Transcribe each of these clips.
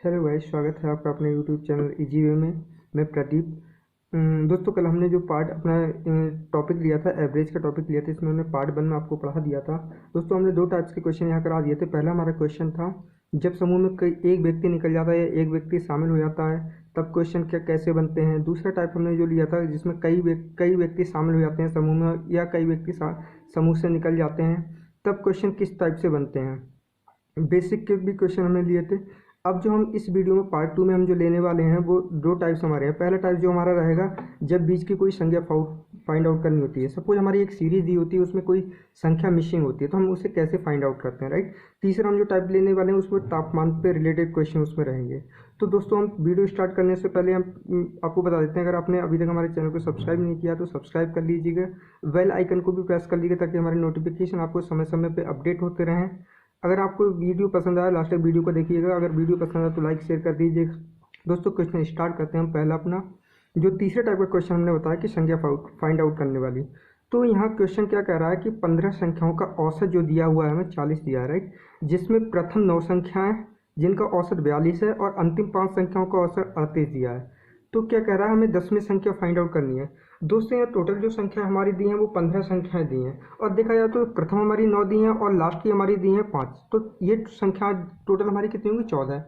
Hello भाई, स्वागत है आपका अपने यूट्यूब चैनल इजी वे में। मैं प्रदीप। दोस्तों, कल हमने जो पार्ट अपना टॉपिक लिया था, एवरेज का टॉपिक लिया था, इसमें हमने पार्ट 1 में आपको पढ़ा दिया था। दोस्तों, हमने दो टाइप्स के क्वेश्चन यहाँ करा दिए थे। पहला हमारा क्वेश्चन था, जब समूह में कई एक व्यक्ति निकल जाता है या एक व्यक्ति शामिल हो जाता है तब क्वेश्चन क्या कैसे बनते हैं। दूसरा टाइप हमने जो लिया था, जिसमें कई व्यक्ति शामिल हो जाते हैं समूह में या कई व्यक्ति समूह से निकल जाते हैं, तब क्वेश्चन किस टाइप से बनते हैं। बेसिक के भी क्वेश्चन हमने लिए थे। अब जो हम इस वीडियो में पार्ट 2 में हम जो लेने वाले हैं वो दो टाइप्स हमारे हैं। पहला टाइप जो हमारा रहेगा, जब बीच की कोई संख्या फाइंड आउट करनी होती है। सपोज हमारी एक सीरीज दी होती है, उसमें कोई संख्या मिसिंग होती है, तो हम उसे कैसे फाइंड आउट करते हैं, राइट। तीसरा हम जो टाइप लेने वाले हैं उसमें तापमान पे रिलेटेड क्वेश्चन उसमें रहेंगे। तो दोस्तों, हम वीडियो स्टार्ट करने से पहले हम आपको बता देते हैं, अगर आपने अभी तक हमारे चैनल को सब्सक्राइब नहीं किया तो सब्सक्राइब कर लीजिएगा, बेल आइकन को भी प्रेस कर लीजिएगा ताकि हमारे नोटिफिकेशन आपको समय समय पर अपडेट होते रहें। अगर आपको वीडियो पसंद आया, लास्ट तक वीडियो को देखिएगा। अगर वीडियो पसंद आया तो लाइक शेयर कर दीजिएगा। दोस्तों, क्वेश्चन स्टार्ट करते हैं हम। पहला अपना जो तीसरे टाइप का क्वेश्चन हमने बताया कि संख्या फाइंड आउट करने वाली। तो यहाँ क्वेश्चन क्या कह रहा है कि 15 संख्याओं का औसत जो दिया हुआ है हमें 40 दिया है, राइट। जिसमें प्रथम 9 संख्याएं जिनका औसत 42 है और अंतिम 5 संख्याओं का औसत 38 दिया है। तो क्या कह रहा है, हमें 10वीं संख्या फाइंड आउट करनी है। दोस्तों, यहाँ टोटल जो संख्या हमारी दी हैं वो 15 संख्याएं दी हैं, और देखा जाए तो प्रथम हमारी 9 दी हैं और लास्ट की हमारी दी हैं 5। तो ये संख्या टोटल हमारी कितनी होंगी, 14 है।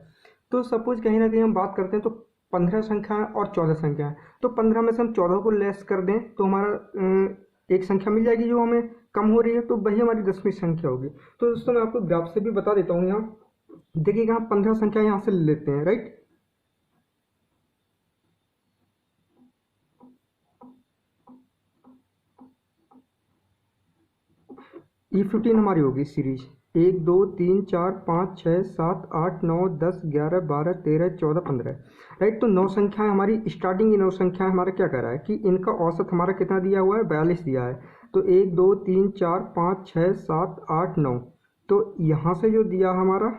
तो सपोज कहीं ना कहीं हम बात करते हैं तो 15 संख्या और 14 संख्या है, तो 15 में से हम 14 को लेस कर दें तो हमारा एक संख्या मिल जाएगी जो हमें कम हो रही है, तो वही हमारी 10वीं संख्या होगी। तो दोस्तों, मैं आपको ग्राफ से भी बता देता हूँ। यहाँ देखिएगा, हम 15 संख्या यहाँ से ले लेते हैं, राइट। E15 हमारी होगी सीरीज 1 2 3 4 5 6 7 8 9 10 11 12 13 14 15, राइट। तो 9 संख्याएं हमारी स्टार्टिंग की 9 संख्याएं हमारा क्या कर रहा है कि इनका औसत हमारा कितना दिया हुआ है, 42 दिया है। तो 1 2 3 4 5 6 7 8 9, तो यहाँ से जो दिया हमारा,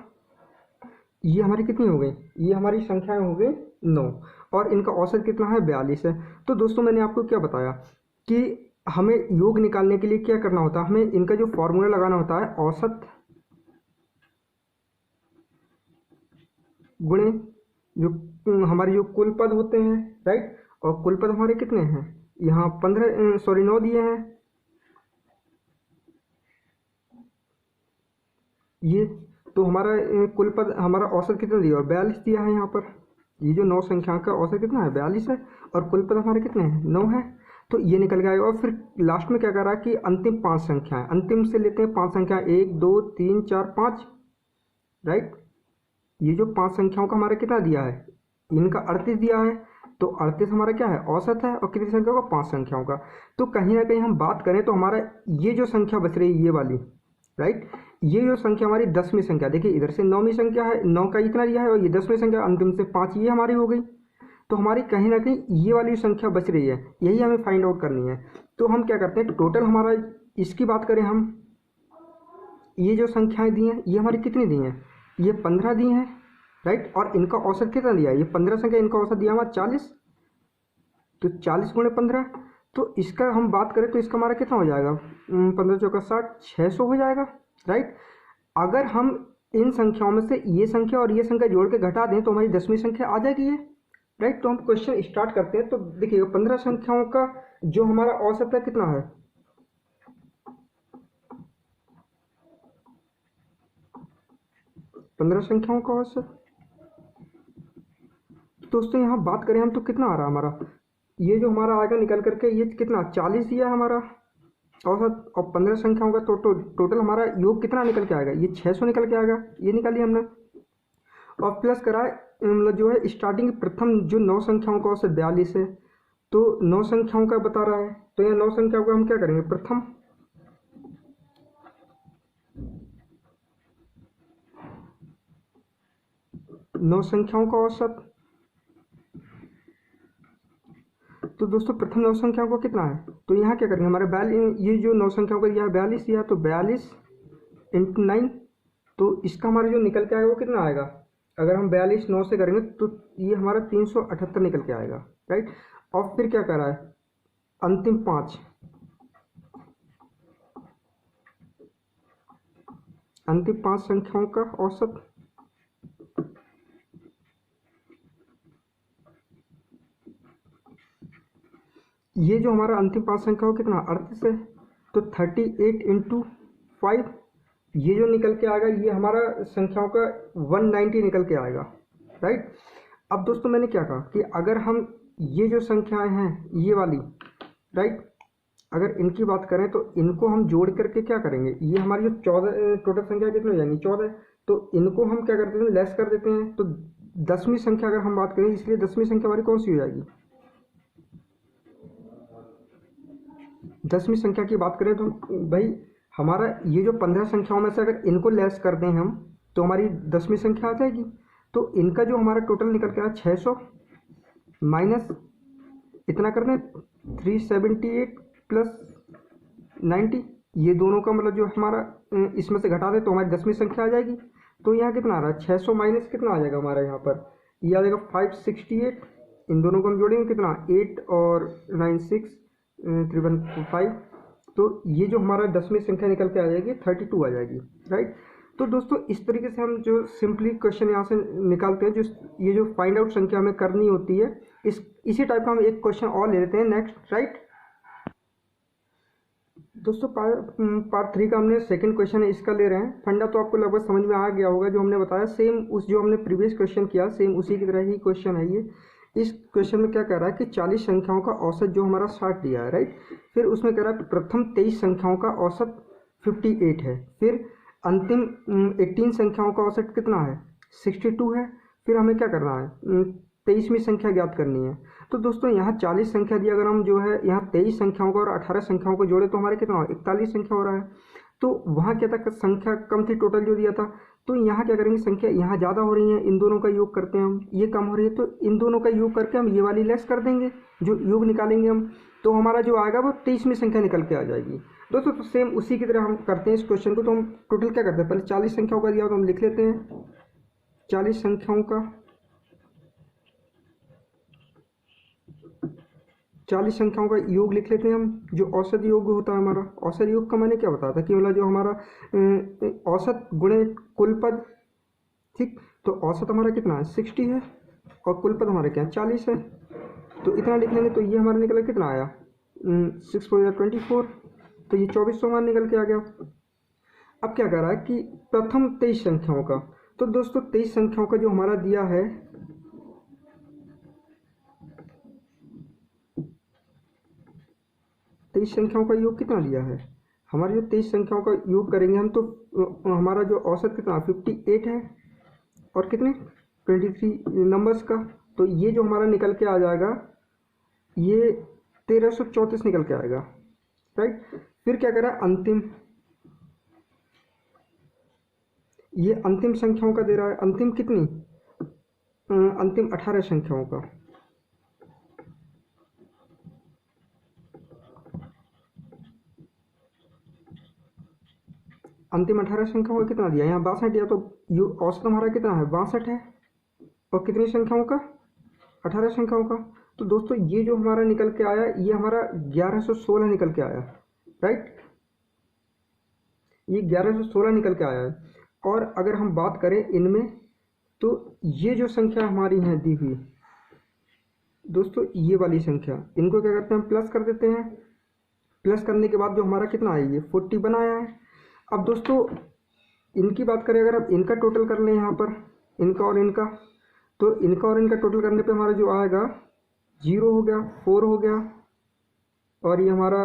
ये हमारी कितनी हो गई, ये हमारी संख्याएं हो गई 9, और इनका औसत कितना है, 42 है। तो दोस्तों, मैंने आपको क्या बताया कि हमें योग निकालने के लिए क्या करना होता है, हमें इनका जो फॉर्मूला लगाना होता है, औसत गुणे जो हमारे जो कुल पद होते हैं, राइट। और कुल पद हमारे कितने हैं, यहाँ 9 दिए हैं। ये तो हमारा कुल पद हमारा औसत कितना दिया, और 42 दिया है यहाँ पर। ये जो 9 संख्या का औसत कितना है, 42 है, और कुल पद हमारे कितने हैं, 9 है। तो ये निकल गया। और फिर लास्ट में क्या कर रहा है कि अंतिम 5 संख्याएं, अंतिम से लेते हैं 5 संख्या, 1 2 3 4 5, राइट। ये जो 5 संख्याओं का हमारा कितना दिया है, इनका 38 दिया है। तो 38 हमारा क्या है, औसत है, और कितनी संख्याओं का, 5 संख्याओं का। तो कहीं ना कहीं हम बात करें तो हमारा ये जो संख्या बच रही है, ये वाली, राइट। ये जो संख्या हमारी 10वीं संख्या, देखिए इधर से 9वीं संख्या है, 9 का इतना दिया है, और ये 10वीं संख्या अंतिम से 5, ये हमारी हो गई। तो हमारी कहीं ना कहीं ये वाली संख्या बच रही है, यही हमें फाइंड आउट करनी है। तो हम क्या करते हैं, टोटल हमारा इसकी बात करें हम, ये जो संख्याएं दी हैं ये हमारी कितनी दी हैं, ये 15 दी हैं, राइट। और इनका औसत कितना दिया है, ये 15 संख्या, इनका औसत दिया हमारा 40। तो 40 गुणे 15, तो इसका हम बात करें तो इसका हमारा कितना हो जाएगा, 15 चौका 60, 600 हो जाएगा, राइट। अगर हम इन संख्याओं में से ये संख्या और ये संख्या जोड़ के घटा दें तो हमारी 10वीं संख्या आ जाएगी, ये, राइट। तो हम क्वेश्चन स्टार्ट करते हैं। तो देखिए 15 संख्याओं का जो हमारा औसत है कितना है, 15 संख्याओं का औसत। दोस्तों, यहाँ बात करें हम तो कितना आ रहा है हमारा, ये जो हमारा आएगा निकल करके, ये कितना 40 दिया हमारा औसत, और 15 संख्याओं का तो टोटल हमारा योग कितना निकल के आएगा, ये 600 निकल के आएगा, ये निकाली हमने। और प्लस करा मतलब जो है स्टार्टिंग प्रथम जो 9 संख्याओं का औसत 42 है, तो 9 संख्याओं का बता रहा है, तो यहाँ 9 संख्याओं का हम क्या करेंगे, प्रथम 9 संख्याओं का औसत। तो दोस्तों, प्रथम 9 संख्याओं का कितना है, तो यहाँ क्या करेंगे, हमारे 42, ये जो 9 संख्याओं का यह 42 दिया, तो 42 इंटू 9, तो इसका हमारा जो निकल के आएगा वो कितना आएगा, अगर हम 42 9 से करेंगे तो ये हमारा 378 निकल के आएगा, राइट। और फिर क्या कर रहा है, अंतिम 5, अंतिम 5 संख्याओं का औसत, ये जो हमारा अंतिम 5 संख्या हो कितना 38 है, तो 38 इंटू 5, ये जो निकल के आएगा ये हमारा संख्याओं का 190 निकल के आएगा, राइट। अब दोस्तों मैंने क्या कहा कि अगर हम ये जो संख्याएं हैं ये वाली, राइट, अगर इनकी बात करें तो इनको हम जोड़ करके क्या करेंगे, ये हमारी जो 14 टोटल संख्या कितनी हो जाएंगी 14, तो इनको हम क्या करते हैं लेस कर देते हैं। तो 10वीं संख्या अगर हम बात करें, इसलिए 10वीं संख्या हमारी कौन सी हो जाएगी, 10वीं संख्या की बात करें तो भाई हमारा ये जो 15 संख्याओं में से अगर इनको लेस कर दें हम तो हमारी 10वीं संख्या आ जाएगी। तो इनका जो हमारा टोटल निकल के आया 600 माइनस इतना कर दें 378 प्लस 90, ये दोनों का मतलब जो हमारा इसमें से घटा दे तो हमारी 10वीं संख्या आ जाएगी। तो यहाँ कितना आ रहा है 600 माइनस कितना आ जाएगा हमारा यहाँ पर, ये आ जाएगा 568, इन दोनों को हम जोड़ेंगे कितना 8 और 9 6 315, तो ये जो हमारा 10वीं संख्या निकल के आ जाएगी 32 आ जाएगी, राइट। तो दोस्तों इस तरीके से हम जो सिंपली क्वेश्चन यहाँ से निकालते हैं, जो ये जो फाइंड आउट संख्या हमें करनी होती है, इसी टाइप का हम एक क्वेश्चन और ले लेते हैं नेक्स्ट, राइट। दोस्तों पार्ट 3 का हमने सेकंड क्वेश्चन है इसका ले रहे हैं। फंडा तो आपको लगभग समझ में आ गया होगा, जो हमने बताया सेम उस जो हमने प्रीवियस क्वेश्चन किया सेम उसी की तरह ही क्वेश्चन है ये। इस क्वेश्चन में क्या कह रहा है कि 40 संख्याओं का औसत जो हमारा 60 दिया है, राइट। फिर उसमें कह रहा है प्रथम 23 संख्याओं का औसत 58 है, फिर अंतिम 18 संख्याओं का औसत कितना है 62 है। फिर हमें क्या करना है 23वीं संख्या ज्ञात करनी है। तो दोस्तों यहाँ 40 संख्या दी, अगर हम जो है यहाँ 23 संख्याओं को और 18 संख्याओं को जोड़े तो हमारे कितना हो 41 संख्या हो रहा है। तो वहाँ क्या था संख्या कम थी टोटल जो दिया था, तो यहाँ क्या करेंगे संख्या यहाँ ज़्यादा हो रही है, इन दोनों का योग करते हैं हम, ये कम हो रही है तो इन दोनों का योग करके हम ये वाली लेस कर देंगे, जो योग निकालेंगे हम तो हमारा जो आएगा वो 23वीं संख्या निकल के आ जाएगी। दोस्तों तो सेम उसी की तरह हम करते हैं इस क्वेश्चन को। तो हम टोटल क्या करते हैं, पहले 40 संख्याओं का दिया तो हम लिख लेते हैं 40 संख्याओं का 40 संख्याओं का योग लिख लेते हैं हम, जो औसत योग होता है हमारा। औसत योग का मैंने क्या बताया था कि मतलब जो हमारा औसत गुणे कुल पद, ठीक। तो औसत हमारा कितना है 60 है और कुल पद हमारे क्या है 40 है, तो इतना लिख लेंगे। तो ये हमारा निकल कितना आया 6 4 24, तो ये 2400 हमारा निकल के आ गया। अब क्या कर रहा है कि प्रथम 23 संख्याओं का, तो दोस्तों 23 संख्याओं का जो हमारा दिया है 23 संख्याओं का योग कितना दिया है, हमारी जो 23 संख्याओं का योग करेंगे हम तो हमारा जो औसत कितना 58 है और कितने 23 नंबर्स का, तो ये जो हमारा निकल के आ जाएगा ये 1334 निकल के आएगा, राइट। फिर क्या करा अंतिम, ये अंतिम संख्याओं का दे रहा है, अंतिम कितनी अंतिम 18 संख्याओं का, अंतिम 18 संख्याओं का कितना दिया यहाँ 62 दिया, तो औसत हमारा कितना है 62 है और कितनी संख्याओं का 18 संख्याओं का। तो दोस्तों ये जो हमारा निकल के आया ये हमारा 1116 निकल के आया, राइट, ये 1116 निकल के आया है। और अगर हम बात करें इनमें तो ये जो संख्या हमारी है दी हुई दोस्तों, ये वाली संख्या, इनको क्या करते हैं हम प्लस कर देते हैं। प्लस करने के बाद जो हमारा कितना आया ये 40 बनाया है। अब दोस्तों इनकी बात करें, अगर अब इनका टोटल कर लें यहाँ पर इनका और इनका, तो इनका और इनका टोटल करने पे हमारा जो आएगा 0 हो गया, 4 हो गया और ये हमारा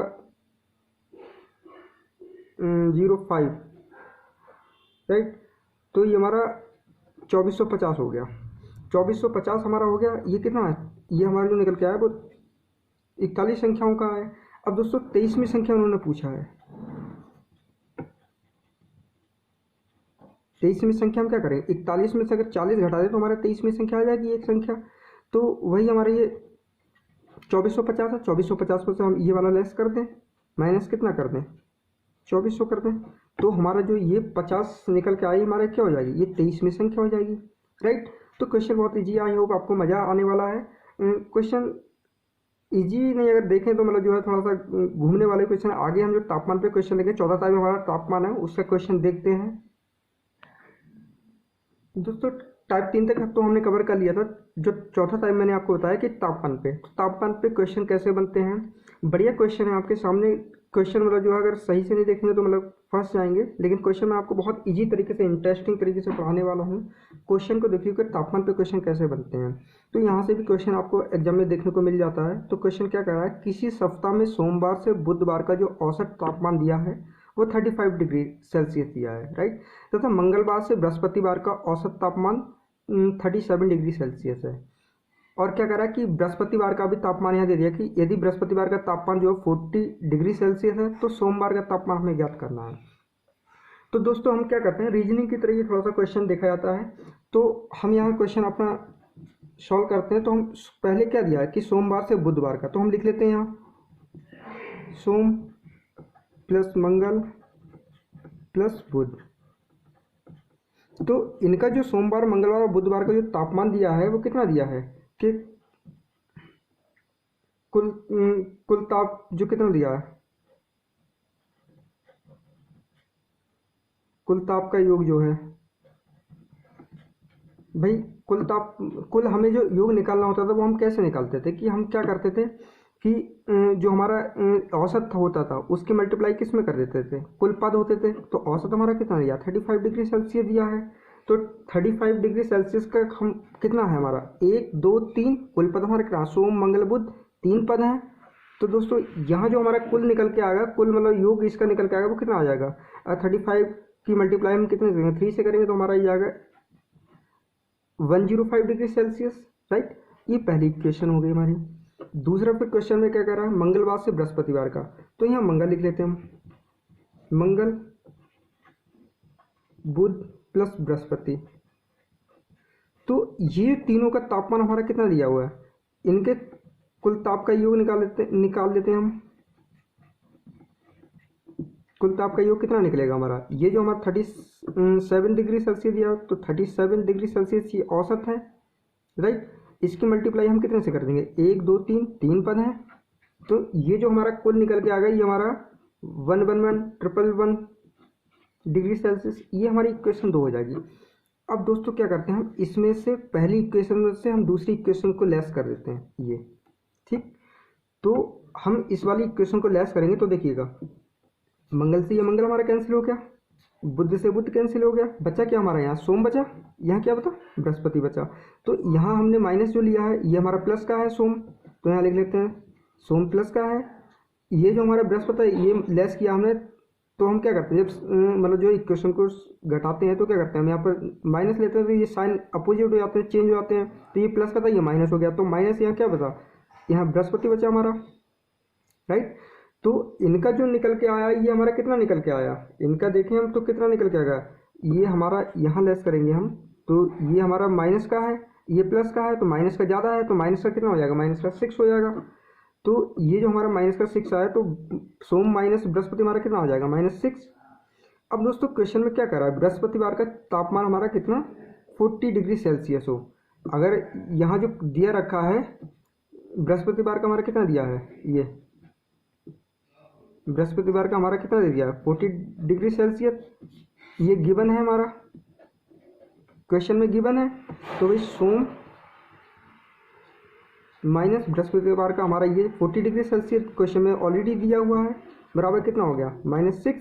05, राइट। तो ये हमारा 2450 हो गया, 2450 हमारा हो गया। ये कितना है, ये हमारा जो निकल के आया वो 41 संख्याओं का है। अब दोस्तों 23वीं संख्या उन्होंने पूछा है, 23वीं संख्या हम क्या करें 41 में से अगर 40 घटा दें तो हमारा 23वीं संख्या आ जाएगी एक संख्या। तो वही हमारे ये 2450 है, 2450 में से हम ये वाला लेस कर दें, माइनस कितना कर दें 2400 कर दें, तो हमारा जो ये 50 निकल के आई हमारा क्या हो जाएगी ये 23वीं संख्या हो जाएगी, राइट। तो क्वेश्चन बहुत ईजी, आई होप आपको मज़ा आने वाला है। क्वेश्चन ईजी नहीं अगर देखें तो मतलब जो है थोड़ा सा घूमने वाले क्वेश्चन। आगे हम जो तापमान पे क्वेश्चन देखें 14 तारीख में हमारा तापमान है उसका क्वेश्चन देखते हैं। दोस्तों टाइप 3 तक तो हमने कवर कर लिया था। जो चौथा टाइप मैंने आपको बताया कि तापमान पे, तो तापमान पे क्वेश्चन कैसे बनते हैं। बढ़िया क्वेश्चन है आपके सामने। क्वेश्चन मतलब जो है अगर सही से नहीं देखेंगे तो मतलब फंस जाएंगे, लेकिन क्वेश्चन मैं आपको बहुत इजी तरीके से, इंटरेस्टिंग तरीके से पढ़ाने वाला हूँ। क्वेश्चन को देखिए कि तापमान पे क्वेश्चन कैसे बनते हैं। तो यहाँ से भी क्वेश्चन आपको एग्जाम में देखने को मिल जाता है। तो क्वेश्चन क्या कर रहा है, किसी सप्ताह में सोमवार से बुधवार का जो औसत तापमान दिया है वो 35 डिग्री सेल्सियस दिया है, राइट। तथा मंगलवार से बृहस्पतिवार का औसत तापमान 37 डिग्री सेल्सियस है। और क्या करा कि बृहस्पतिवार का भी तापमान यहाँ दे दिया कि यदि बृहस्पतिवार का तापमान जो है 40 डिग्री सेल्सियस है तो सोमवार का तापमान हमें ज्ञात करना है। तो दोस्तों हम क्या करते हैं, रीजनिंग की तरह ये थोड़ा सा क्वेश्चन देखा जाता है। तो हम यहाँ क्वेश्चन अपना सॉल्व करते हैं। तो हम पहले क्या दिया है कि सोमवार से बुधवार का, तो हम लिख लेते हैं यहाँ सोम प्लस मंगल प्लस बुध। तो इनका जो सोमवार, मंगलवार और बुधवार का जो तापमान दिया है वो कितना दिया है कि कुल ताप जो कितना दिया है, कुल ताप का योग जो है भाई, कुल ताप, कुल हमें जो योग निकालना होता था वो हम कैसे निकालते थे कि हम क्या करते थे कि जो हमारा औसत होता था उसकी मल्टीप्लाई किस में कर देते थे, कुल पद होते थे। तो औसत हमारा कितना दिया, 35 डिग्री सेल्सियस दिया है। तो 35 डिग्री सेल्सियस का हम कितना है हमारा 1 2 3, कुल पद हमारा कितना, सोम मंगल बुध 3 पद हैं। तो दोस्तों यहाँ जो हमारा कुल निकल के आएगा, कुल मतलब योग इसका निकल के आएगा वो कितना आ जाएगा, 35 की मल्टीप्लाई हम कितने करेंगे, 3 से करेंगे तो हमारा ये आएगा 105 डिग्री सेल्सियस, राइट। ये पहली इक्वेशन हो गई हमारी। दूसरा फिर क्वेश्चन में क्या कर रहा है, मंगलवार से बृहस्पतिवार का, तो यहाँ मंगल लिख लेते हैं हम, मंगल बुध प्लस बृहस्पति। तो ये तीनों का तापमान हमारा कितना दिया हुआ है, इनके कुल ताप का योग निकाल देते हैं हम। कुल ताप का योग कितना निकलेगा हमारा, ये जो हमारा 37 डिग्री सेल्सियस दिया, तो 37 डिग्री सेल्सियस ये औसत है, राइट। इसकी मल्टीप्लाई हम कितने से कर देंगे, 1 2 3, 3 पद हैं। तो ये जो हमारा कुल निकल के आ गया ये हमारा 111 डिग्री सेल्सियस, ये हमारी इक्वेशन 2 हो जाएगी। अब दोस्तों क्या करते हैं, हम इसमें से पहली इक्वेशन से हम दूसरी इक्वेशन को लेस कर देते हैं, ये ठीक। तो हम इस वाली इक्वेशन को लेस करेंगे तो देखिएगा, मंगल से ये मंगल हमारा कैंसिल हो गया, बुध से बुध कैंसिल हो गया, बचा क्या हमारा, यहाँ सोम बचा, यहाँ क्या बता, बृहस्पति बचा। तो यहाँ हमने माइनस जो लिया है ये हमारा प्लस का है सोम, तो यहाँ लिख लेते हैं सोम प्लस का है। ये जो हमारा बृहस्पति है ये लेस किया हमने, तो हम क्या करते हैं, जब मतलब जो इक्वेशन को घटाते हैं तो क्या करते हैं, हम यहाँ पर माइनस लेते हैं तो ये साइन अपोजिट हो जाते हैं, चेंज हो जाते हैं। तो ये प्लस का था ये माइनस हो गया, तो माइनस यहाँ क्या बचा, यहाँ बृहस्पति बचा हमारा, राइट। तो इनका जो निकल के आया ये हमारा कितना निकल के आया, इनका देखें हम तो कितना निकल के आएगा, ये हमारा यहाँ लेस करेंगे हम, तो ये हमारा माइनस का है, ये प्लस का है, तो माइनस का ज़्यादा है, तो माइनस का कितना हो जाएगा, माइनस का 6 हो जाएगा। तो ये जो हमारा माइनस का 6 आया, तो सोम माइनस बृहस्पति हमारा कितना हो जाएगा, -6। अब दोस्तों क्वेश्चन में क्या कर रहा है, बृहस्पतिवार का तापमान हमारा कितना 40 डिग्री सेल्सियस हो। अगर यहाँ जो दिया रखा है बृहस्पतिवार का हमारा कितना दिया है, ये बृहस्पतिवार का हमारा कितना दे दिया है 40 डिग्री सेल्सियस, ये गिवन है हमारा, क्वेश्चन में गिवन है। तो भाई सोम माइनस बृहस्पतिवार का हमारा ये 40 डिग्री सेल्सियस क्वेश्चन में ऑलरेडी दिया हुआ है, बराबर कितना हो गया -6।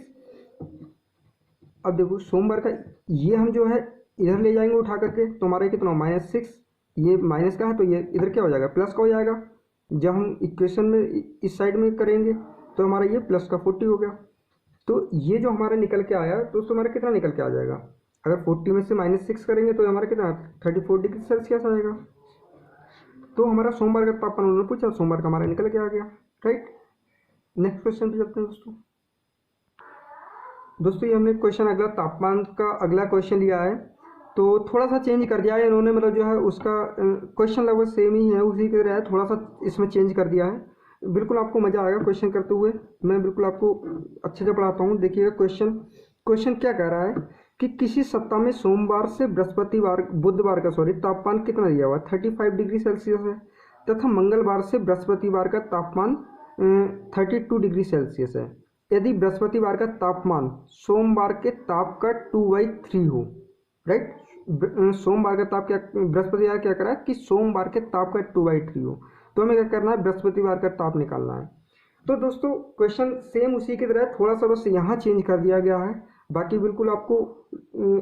अब देखो सोमवार का ये हम जो है इधर ले जाएंगे उठा करके, तो हमारा कितना हो -6, ये माइनस का है तो ये इधर क्या हो जाएगा, प्लस का हो जाएगा। जब हम इक्वेशन में इस साइड में करेंगे तो हमारा ये प्लस का 40 हो गया। तो ये जो हमारा निकल के आया तो उससे हमारा कितना निकल के आ जाएगा, अगर 40 में से -6 करेंगे तो हमारा कितना 34 डिग्री सेल्सियस आएगा। तो हमारा सोमवार का तापमान उन्होंने पूछा, सोमवार का हमारा निकल के आ गया, राइट। नेक्स्ट क्वेश्चन पे चलते हैं दोस्तों ये हमने क्वेश्चन अगला तापमान का अगला क्वेश्चन लिया है, तो थोड़ा सा चेंज कर दिया है इन्होंने, मतलब जो है उसका क्वेश्चन लगभग सेम ही है, उसी की तरह है, थोड़ा सा इसमें चेंज कर दिया है। बिल्कुल आपको मज़ा आएगा क्वेश्चन करते हुए, मैं बिल्कुल आपको अच्छे से पढ़ाता हूँ। देखिएगा क्वेश्चन क्या कह रहा है कि किसी सप्ताह में सोमवार से बुधवार का तापमान कितना दिया हुआ है 35 डिग्री सेल्सियस है, तथा मंगलवार से बृहस्पतिवार का तापमान 32 डिग्री सेल्सियस है। यदि बृहस्पतिवार का तापमान सोमवार के ताप का 2/3 हो, राइट, सोमवार का ताप क्या, बृहस्पतिवार क्या करा है कि सोमवार के ताप का 2/3 हो। तो हमें क्या करना है, बृहस्पतिवार का ताप निकालना है। तो दोस्तों क्वेश्चन सेम उसी की तरह है, थोड़ा सा बस यहाँ चेंज कर दिया गया है। बाकी बिल्कुल आपको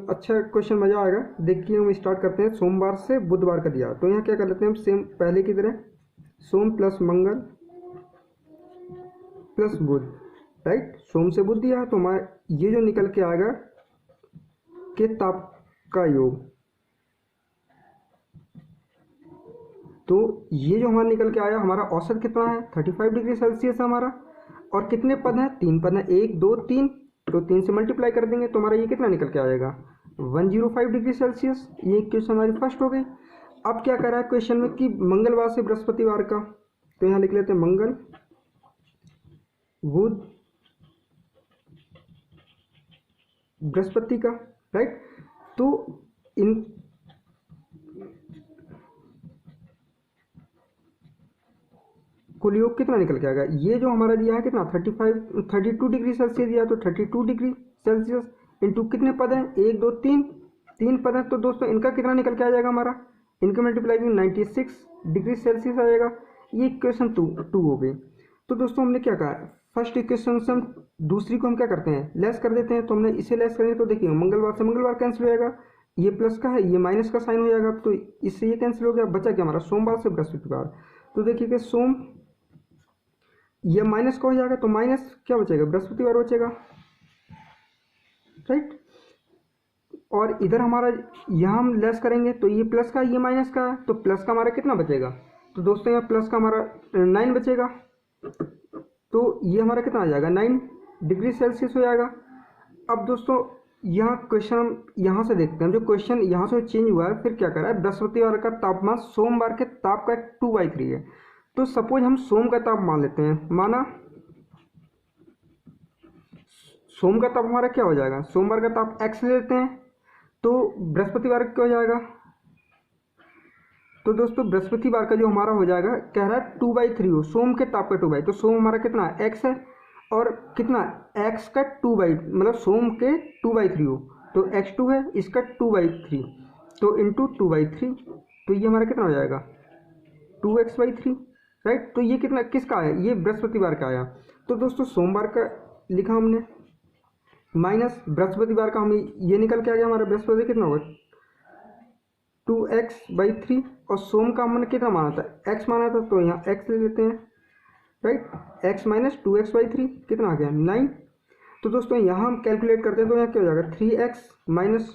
अच्छा क्वेश्चन मजा आएगा। देखिए हम स्टार्ट करते हैं, सोमवार से बुधवार का दिया। तो यहाँ क्या कर लेते हैं हम, सेम पहले की तरह सोम प्लस मंगल प्लस बुध, राइट। सोम से बुध दिया तो हमारा ये जो निकल के आएगा के ताप का योग, तो ये जो हमारा निकल के आया, हमारा औसत कितना है 35 डिग्री सेल्सियस है हमारा। और कितने पद हैं, 3 पद हैं, 1 2 3, तो 3 से मल्टीप्लाई कर देंगे तो हमारा ये कितना निकल के आएगा 105 डिग्री सेल्सियस। ये क्वेश्चन हमारी फर्स्ट हो गई। अब क्या करा है क्वेश्चन में कि मंगलवार से बृहस्पतिवार का, तो यहाँ लिख लेते हैं मंगल बुध बृहस्पति का, राइट। तो इन कुल योग कितना निकल के आएगा, ये जो हमारा दिया है कितना 32 डिग्री सेल्सियस दिया, तो 32 डिग्री सेल्सियस इंटू कितने पद हैं 1 2 3, 3 पद हैं। तो दोस्तों इनका कितना निकल के आ जाएगा हमारा, इनका मल्टीप्लाई 96 डिग्री सेल्सियस आएगा। ये इक्वेशन टू हो गई। तो दोस्तों हमने क्या कहा, फर्स्ट इक्वेशन से हम दूसरी को हम क्या करते हैं, लेस कर देते हैं। तो हमने इसे लेस करेंगे तो देखिए मंगलवार से मंगलवार कैंसिल हो जाएगा, ये प्लस का है ये माइनस का साइन हो जाएगा, तो इससे ये कैंसिल हो गया। बचा क्या हमारा सोमवार से बृहस्पतिवार, तो देखिए कि सोम ये माइनस का हो जाएगा, तो माइनस क्या बचेगा बृहस्पतिवार बचेगा, राइट। और इधर हमारा यहाँ हम लेस करेंगे तो ये प्लस का ये माइनस का है, तो प्लस का हमारा कितना बचेगा, तो दोस्तों यहाँ प्लस का हमारा 9 बचेगा। तो ये हमारा कितना आ जाएगा 9 डिग्री सेल्सियस हो जाएगा। अब दोस्तों यहाँ क्वेश्चन हम यहाँ से देखते हैं, जो क्वेश्चन यहाँ से चेंज हुआ है, फिर क्या करा है, बृहस्पतिवार का तापमान सोमवार के ताप का 2/3 है। तो सपोज हम सोम का ताप मान लेते हैं, माना सोम का ताप हमारा क्या हो जाएगा, सोमवार का ताप x ले लेते हैं, तो बृहस्पतिवार क्या हो जाएगा, तो दोस्तों बृहस्पतिवार का जो हमारा हो जाएगा, कह रहा है 2/3 हो, सोम के ताप का 2/3, तो सोम हमारा कितना x है और कितना x का 2/, मतलब सोम के 2/3 हो, तो x2 है, इसका 2/3, तो इंटू 2/3, तो ये हमारा कितना हो जाएगा 2x/3, राइट। तो ये कितना किसका आया, ये बृहस्पतिवार का आया। तो दोस्तों सोमवार का लिखा हमने, माइनस बृहस्पतिवार का हमें ये निकल के आ गया, हमारा बृहस्पति कितना होगा 2x/3, और सोम का हमने कितना माना था x माना था, तो यहाँ x ले लेते हैं, राइट। x माइनस 2x/3 कितना आ गया 9। तो दोस्तों यहाँ हम कैलकुलेट करते हैं, तो यहाँ क्या हो जाएगा 3x माइनस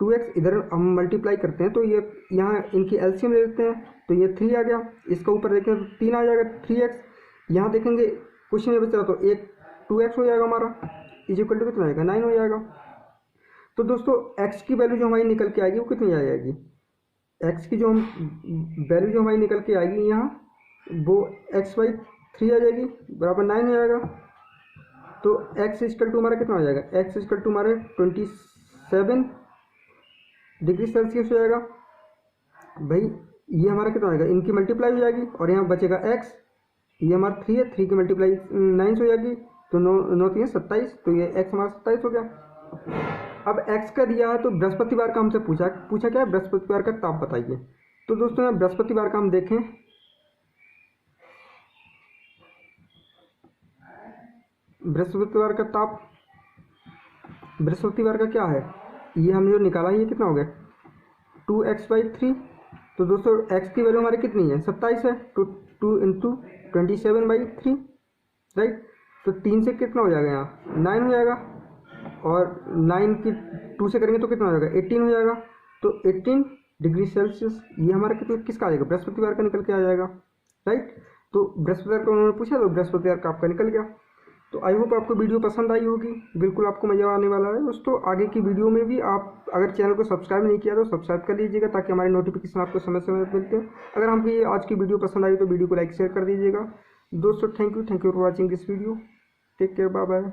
2x, इधर हम मल्टीप्लाई करते हैं तो ये यहाँ इनकी एलसीएम ले लेते हैं, तो ये 3 आ गया, इसका ऊपर देखें तो 3 आ जाएगा 3x, यहाँ देखेंगे कुछ नहीं बचा तो एक 2x हो जाएगा हमारा, इज इक्वल टू कितना आएगा 9 हो जाएगा। तो दोस्तों x की वैल्यू जो हमारी निकल के आएगी वो कितनी आ जाएगी, x की जो हम वैल्यू जो हमारी निकल के आएगी यहाँ, वो x/3 आ जाएगी, बराबर 9 हो जाएगा। तो x इक्वल टू हमारा कितना हो जाएगा, x इक्वल टू हमारे 27 डिग्री सेल्सियस हो जाएगा। भाई ये हमारा कितना आएगा, इनकी मल्टीप्लाई हो जाएगी और यहाँ बचेगा x, ये हमारा 3 है, 3 की मल्टीप्लाई 9 हो जाएगी, तो 9 3 27, तो ये x हमारा 27 हो गया। अब x का दिया है तो बृहस्पतिवार का हमसे पूछा क्या है, बृहस्पतिवार का ताप बताइए। तो दोस्तों यहाँ बृहस्पतिवार का हम देखें, बृहस्पतिवार का ताप, बृहस्पतिवार का क्या है, ये हमने जो निकाला है ये कितना हो गया 2x/3। तो दोस्तों x की वैल्यू हमारी कितनी है 27 है, तो 2 इंटू 27/3, राइट। तो 3 से कितना हो जाएगा यहाँ 9 हो जाएगा, और 9 की 2 से करेंगे तो कितना हो जाएगा 18 हो जाएगा, तो 18 डिग्री सेल्सियस ये हमारा कितना किसका आ जाएगा, बृहस्पतिवार का निकल के आ जाएगा, राइट। तो बृहस्पतिवार का उन्होंने पूछा तो बृहस्पतिवार का आपका निकल गया। तो आई होप आपको वीडियो पसंद आई होगी, बिल्कुल आपको मज़ा आने वाला है दोस्तों। आगे की वीडियो में भी आप अगर चैनल को सब्सक्राइब नहीं किया तो सब्सक्राइब कर लीजिएगा, ताकि हमारे नोटिफिकेशन आपको समय समय पर मिलते हैं। अगर हमको ये आज की वीडियो पसंद आई तो वीडियो को लाइक शेयर कर दीजिएगा दोस्तों। Thank you for watching this video, take care, bye bye.